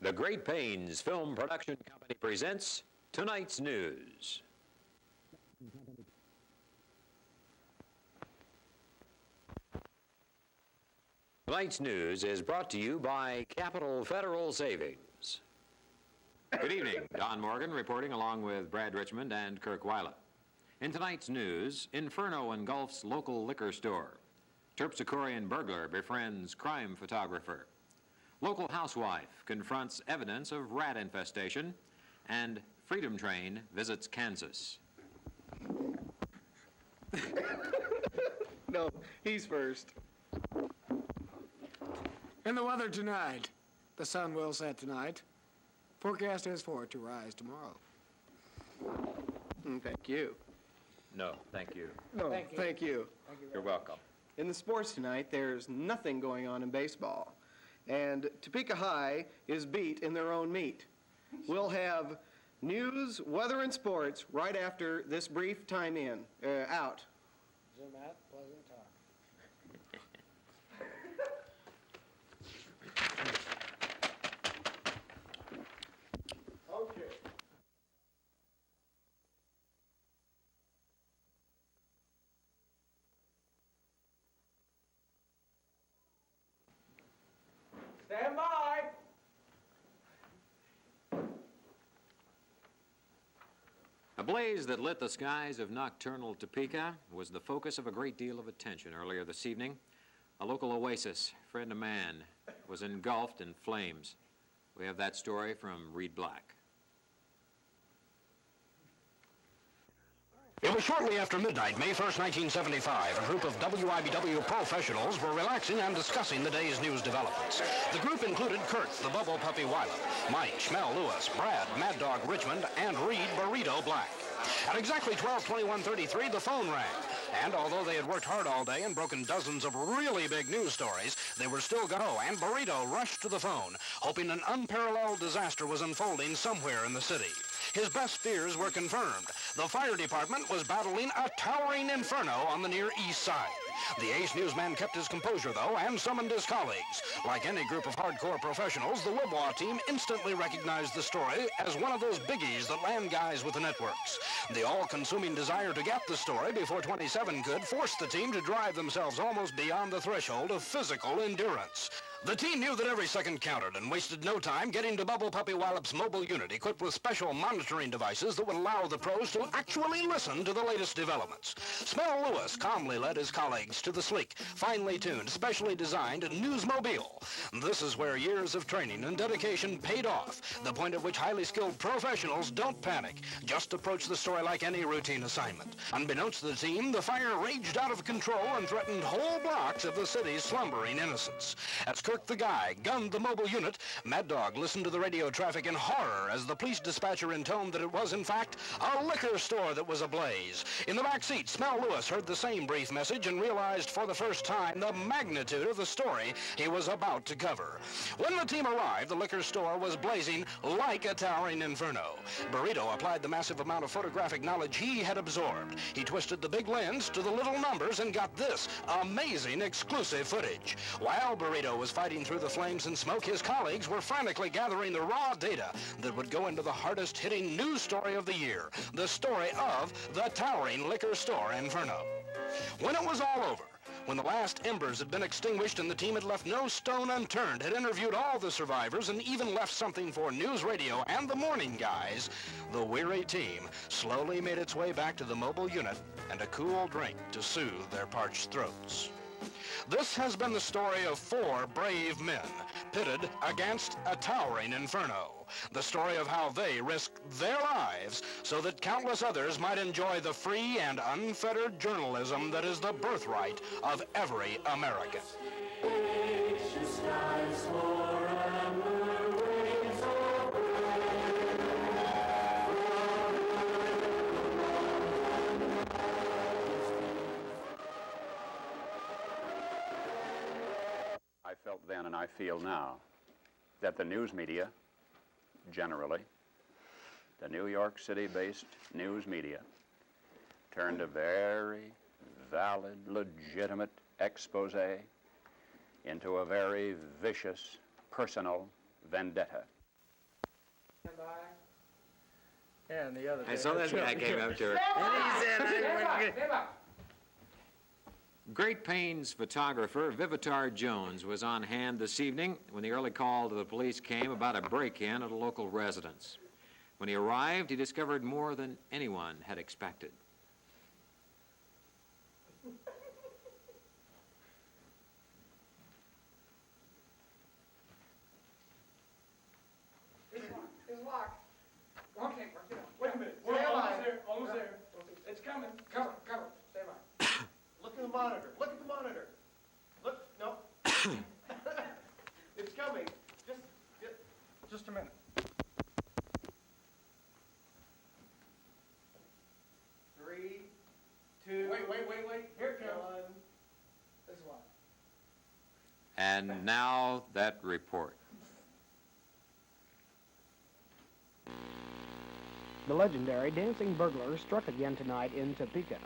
The Great Pains Film Production Company presents tonight's news. Tonight's news is brought to you by Capital Federal Savings. Good evening. Don Morgan reporting along with Brad Richmond and Kirk Weiler. In tonight's news, Inferno engulfs local liquor store. Terpsichorean burglar befriends crime photographer. Local housewife confronts evidence of rat infestation, and Freedom Train visits Kansas. No, he's first. And the weather tonight. The sun will set tonight. Forecast is for it to rise tomorrow. Thank you. No, thank you. No, thank you. You're welcome. In the sports tonight, there's nothing going on in baseball. And Topeka High is beat in their own meat. We'll have news, weather, and sports right after this brief time out. Zoom out, pleasant talk. Okay. Stand by. A blaze that lit the skies of nocturnal Topeka was the focus of a great deal of attention earlier this evening. A local oasis, friend of man, was engulfed in flames. We have that story from Reed Black. It was shortly after midnight, May 1st, 1975. A group of WIBW professionals were relaxing and discussing the day's news developments. The group included Kurt, the Bubble Puppy Weiler, Mike, Schmel Lewis, Brad, Mad Dog Richmond, and Reed Burrito Black. At exactly 12:21:33, the phone rang. And although they had worked hard all day and broken dozens of really big news stories, they were still gung-ho, and Burrito rushed to the phone, hoping an unparalleled disaster was unfolding somewhere in the city. His best fears were confirmed. The fire department was battling a towering inferno on the Near East Side. The ace newsman kept his composure, though, and summoned his colleagues. Like any group of hardcore professionals, the Wibwa team instantly recognized the story as one of those biggies that land guys with the networks. The all-consuming desire to get the story before 27 could force the team to drive themselves almost beyond the threshold of physical endurance. The team knew that every second counted and wasted no time getting to Bubble Puppy Wallop's mobile unit equipped with special monitoring devices that would allow the pros to actually listen to the latest developments. Schmel Lewis calmly led his colleagues to the sleek, finely tuned, specially designed Newsmobile. This is where years of training and dedication paid off, the point at which highly skilled professionals don't panic, just approach the story like any routine assignment. Unbeknownst to the team, the fire raged out of control and threatened whole blocks of the city's slumbering innocents. As Kirk the Guy gunned the mobile unit, Mad Dog listened to the radio traffic in horror as the police dispatcher intoned that it was, in fact, a liquor store that was ablaze. In the back seat, Schmel Lewis heard the same brief message and realized for the first time the magnitude of the story he was about to cover. When the team arrived, the liquor store was blazing like a towering inferno. Burrito applied the massive amount of photographic knowledge he had absorbed. He twisted the big lens to the little numbers and got this amazing exclusive footage. While Burrito was fighting through the flames and smoke, his colleagues were frantically gathering the raw data that would go into the hardest-hitting news story of the year, the story of the towering liquor store inferno. When it was all over, when the last embers had been extinguished and the team had left no stone unturned, had interviewed all the survivors and even left something for news radio and the morning guys, the weary team slowly made its way back to the mobile unit and a cool drink to soothe their parched throats. This has been the story of 4 brave men pitted against a towering inferno. The story of how they risked their lives so that countless others might enjoy the free and unfettered journalism that is the birthright of every American. I felt then and I feel now that the news media, generally, the New York City-based news media, turned a very valid, legitimate expose into a very vicious, personal vendetta. And the other. And so this guy came up to her, and he said, Great Plains photographer Vivitar Jones was on hand this evening when the early call to the police came about a break-in at a local residence. When he arrived, he discovered more than anyone had expected. It's locked. Okay, wait a minute. We're almost there. Almost there. It's coming. Cover. Stay by. Look at the monitor. Look at the monitor. Look, no. It's coming. Just a minute. 3, 2. Wait. Here it comes. 1. This is one. And now that report. The legendary dancing burglar struck again tonight in Topeka.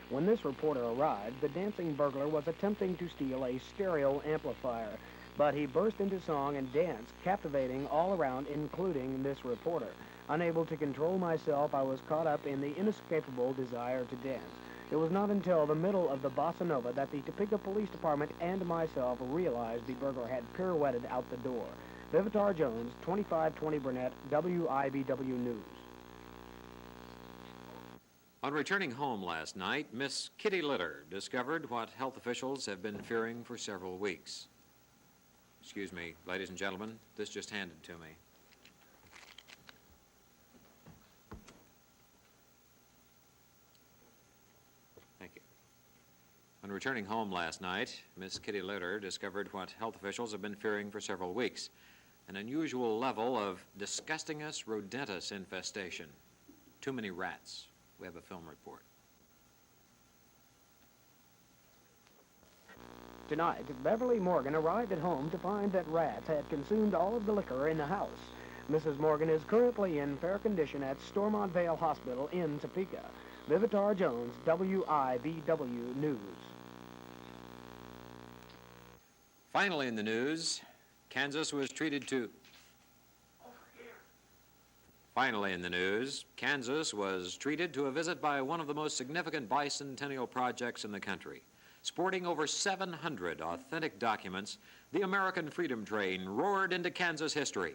When this reporter arrived, the dancing burglar was attempting to steal a stereo amplifier, but he burst into song and dance, captivating all around, including this reporter. Unable to control myself, I was caught up in the inescapable desire to dance. It was not until the middle of the bossa nova that the Topeka Police Department and myself realized the burglar had pirouetted out the door. Vivitar Jones, 2520 Burnett, WIBW News. On returning home last night, Miss Kitty Litter discovered what health officials have been fearing for several weeks. Excuse me, ladies and gentlemen, this just handed to me. Thank you. On returning home last night, Miss Kitty Litter discovered what health officials have been fearing for several weeks: an unusual level of disgustingus rodentus infestation. Too many rats. We have a film report. Tonight, Beverly Morgan arrived at home to find that rats had consumed all of the liquor in the house. Mrs. Morgan is currently in fair condition at Stormont Vale Hospital in Topeka. Vivitar Jones, WIBW News. Finally in the news, Kansas was treated to... Finally in the news, Kansas was treated to a visit by one of the most significant bicentennial projects in the country. Sporting over 700 authentic documents, the American Freedom Train roared into Kansas history.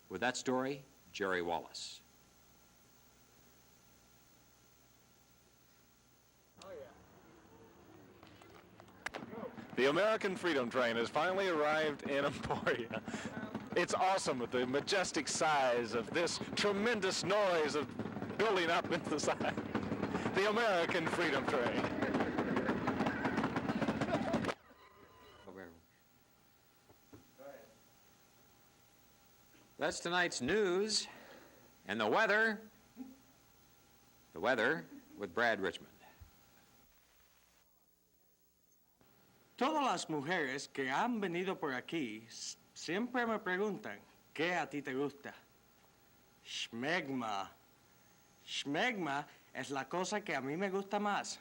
With that story, Jerry Wallace. The American Freedom Train has finally arrived in Emporia. It's awesome with the majestic size of this tremendous noise of building up into the side. The American Freedom Train. That's tonight's news. And the weather. The weather with Brad Richmond. Todas las mujeres que han venido por aquí siempre me preguntan, ¿qué a ti te gusta? Schmegma. Schmegma es la cosa que a mí me gusta más.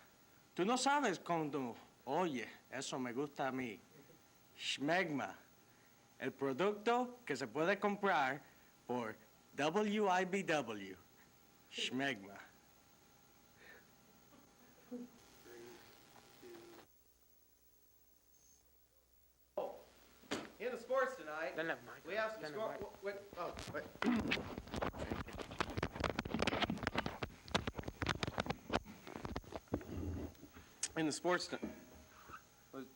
Tú no sabes cuando, oye, eso me gusta a mí. Schmegma. El producto que se puede comprar por WIBW. Schmegma. In the sports tonight, we have some score. Wait. In the sports, do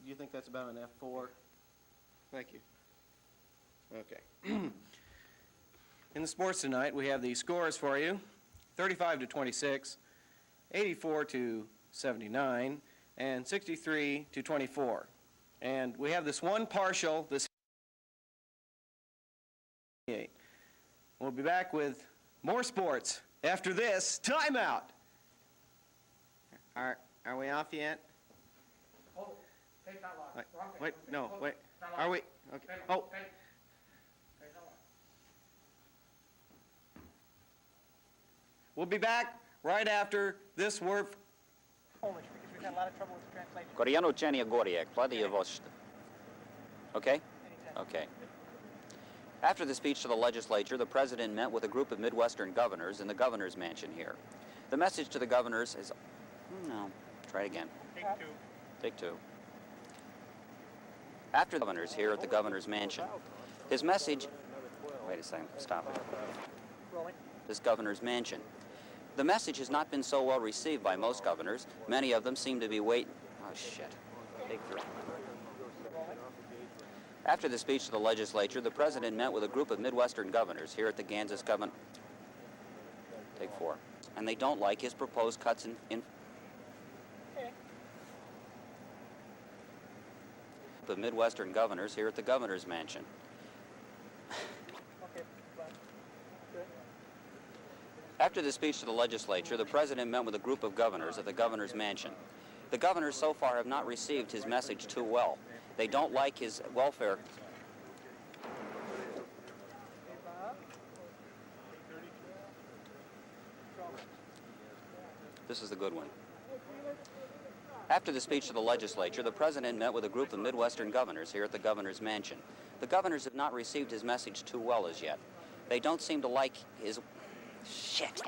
you think that's about an F4? Thank you. Okay. In the sports tonight, we have the scores for you: 35-26, 84-79, and 63-24. And we have this one partial. We'll be back with more sports after this timeout. Are we off yet? Hold it. Take that lock. Wait, no, wait. Are we? Okay. Oh. We'll be back right after this word. Polish, because we've had a lot of trouble with the translation. Koreano Chenia Goriak, Pladiyavost. Okay? Okay. After the speech to the legislature, the president met with a group of Midwestern governors in the governor's mansion here. The message to the governors is... No, try it again. Take two. Take two. After the governors here at the governor's mansion, his message... Wait a second, stop it. Rolling. This governor's mansion. The message has not been so well received by most governors. Many of them seem to be waiting... Oh, shit. Take three. After the speech to the legislature, the president met with a group of Midwestern governors here at the Kansas government. Take four. And they don't like his proposed cuts in the Midwestern governors here at the governor's mansion. Okay, fine. Good. After the speech to the legislature, the president met with a group of governors at the governor's mansion. The governors so far have not received his message too well. They don't like his welfare. This is the good one. After the speech to the legislature, the president met with a group of Midwestern governors here at the governor's mansion. The governors have not received his message too well as yet. They don't seem to like his... Shit.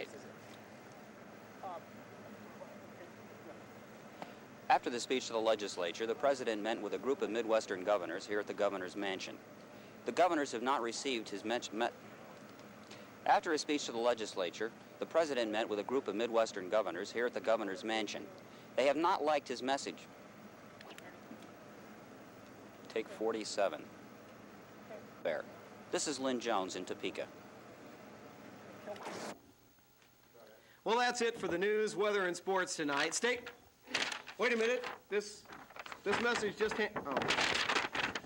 After the speech to the legislature, the president met with a group of Midwestern governors here at the governor's mansion. The governors have not received his After his speech to the legislature, the president met with a group of Midwestern governors here at the governor's mansion. They have not liked his message. Take 47. There. This is Lynn Jones in Topeka. Well, that's it for the news, weather, and sports tonight. Wait a minute. This message just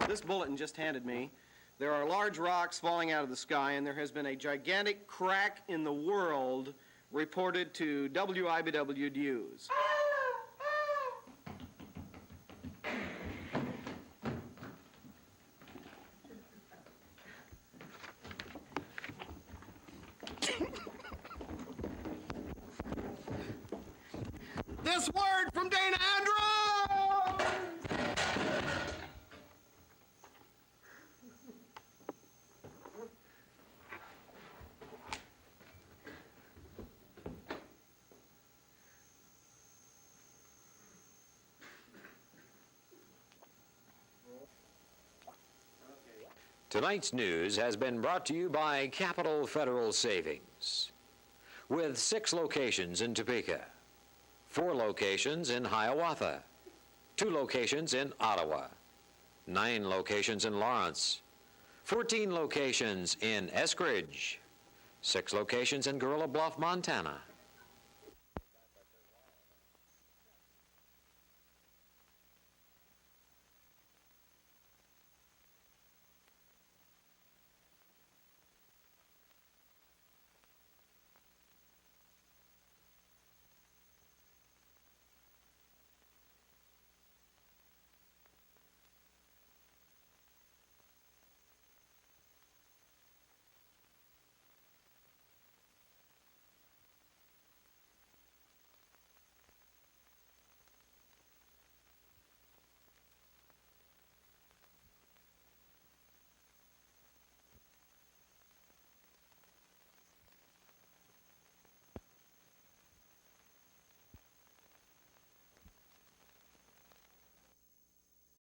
this bulletin just handed me. There are large rocks falling out of the sky, and there has been a gigantic crack in the world reported to WIBW News. This word from Dana Andrews! Tonight's news has been brought to you by Capital Federal Savings. With 6 locations in Topeka, 4 locations in Hiawatha, 2 locations in Ottawa, 9 locations in Lawrence, 14 locations in Eskridge, 6 locations in Gorilla Bluff, Montana,